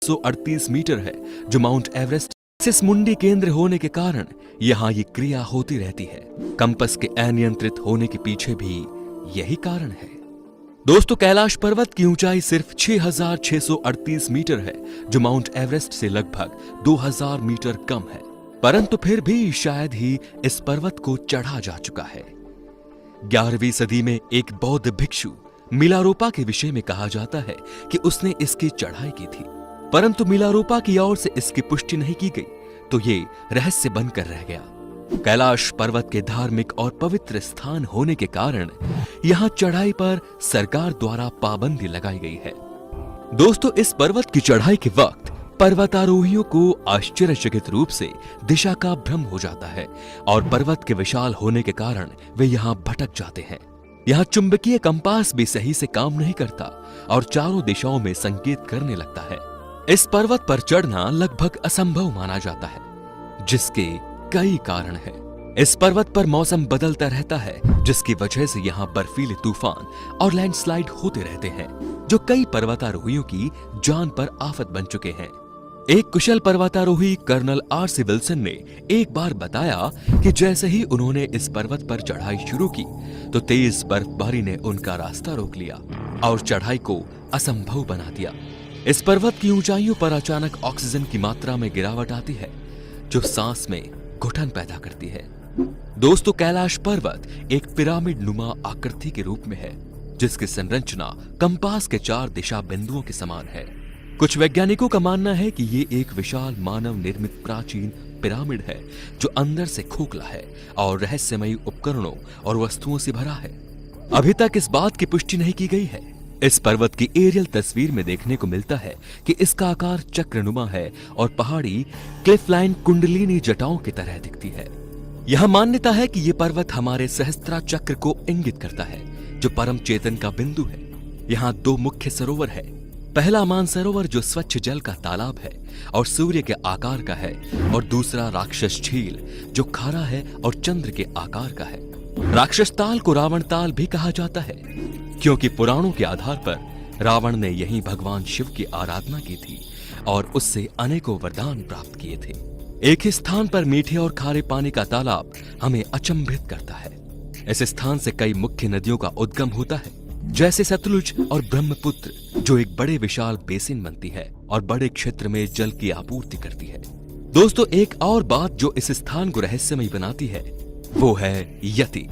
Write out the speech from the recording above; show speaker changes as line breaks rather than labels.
738 metre है, जो mount Everest से मुंडी केंद्र होने के कारण यहाँ ये क्रिया होती रहती है। कंपस के अनियंत्रित होने के पीछे भी यही कारण है। दोस्तों, कैलाश पर्वत की ऊंचाई सिर्फ 6,638 मीटर है, जो माउंट एवरेस्ट से लगभग 2,000 मीटर कम है, परंतु फिर भी शायद ही इस पर्वत को चढ़ा जा चुका है। 11वीं सदी में एक बौद्ध भिक्षु मिलारोपा के विषय में कहा जाता है कि उसने इसकी चढ़ाई की थी, परंतु मिलारोपा की ओर से इसकी पुष्टि नहीं की गई, तो ये रहस्य बनकर रह गया। कैलाश पर्वत के धार्मिक और पवित्र स्थान होने के कारण यहां चढ़ाई पर सरकार द्वारा पाबंदी लगाई गई है। दोस्तों, इस पर्वत की चढ़ाई के वक्त पर्वतारोहियों को आश्चर्यचकित रूप से दिशा का भ्रम हो जाता है और पर्वत के विशाल होने के कारण वे यहां भटक जाते हैं। यहाँ चुंबकीय कंपास भी सही से काम नहीं करता और चारों दिशाओं में संकेत करने लगता है। इस पर्वत पर चढ़ना लगभग असंभव माना जाता है, जिसके कई कारण हैं। इस पर्वत पर मौसम बदलता रहता है, जिसकी वजह से यहाँ बर्फीले तूफान और लैंडस्लाइड होते रहते हैं, जो कई पर्वतारोहियों की जान पर आफत बन चुके हैं। एक कुशल पर्वतारोही कर्नल R.C. विल्सन ने एक बार बताया कि जैसे ही उन्होंने इस पर्वत पर चढ़ाई शुरू की, तो तेज बर्फबारी ने उनका रास्ता रोक लिया और चढ़ाई को असंभव बना दिया। इस पर्वत की ऊंचाइयों पर अचानक ऑक्सीजन की मात्रा में गिरावट आती है, जो सांस में घुटन पैदा करती है। दोस्तों, कैलाश पर्वत एक पिरामिड नुमा आकृति के रूप में है, जिसकी संरचना कंपास के 4 दिशा बिंदुओं के समान है। कुछ वैज्ञानिकों का मानना है कि ये एक विशाल मानव निर्मित प्राचीन पिरामिड है, जो अंदर से खोखला है और रहस्यमयी उपकरणों और वस्तुओं से भरा है। अभी तक इस बात की पुष्टि नहीं की गई है। इस पर्वत की एरियल तस्वीर में देखने को मिलता है कि इसका आकार चक्रनुमा है और पहाड़ी क्लिफलाइन कुंडलिनी जटाओं की तरह दिखती है। यह मान्यता है कि यह पर्वत हमारे सहस्त्रा चक्र को इंगित करता है, जो परम चेतन का बिंदु है। यहाँ 2 मुख्य सरोवर है। पहला मानसरोवर, जो स्वच्छ जल का तालाब है और सूर्य के आकार का है, और दूसरा राक्षस झील, जो खारा है और चंद्र के आकार का है। राक्षस ताल को रावण ताल भी कहा जाता है, क्योंकि पुराणों के आधार पर रावण ने यहीं भगवान शिव की आराधना की थी और उससे अनेकों वरदान प्राप्त किए थे। एक ही स्थान पर मीठे और खारे पानी का तालाब हमें अचंभित करता है। इस स्थान से कई मुख्य नदियों का उद्गम होता है, जैसे सतलुज और ब्रह्मपुत्र, जो एक बड़े विशाल बेसिन बनती है और बड़े क्षेत्र में जल की आपूर्ति करती है। दोस्तों, एक और बात जो इस स्थान को रहस्यमय बनाती है, वो है यति।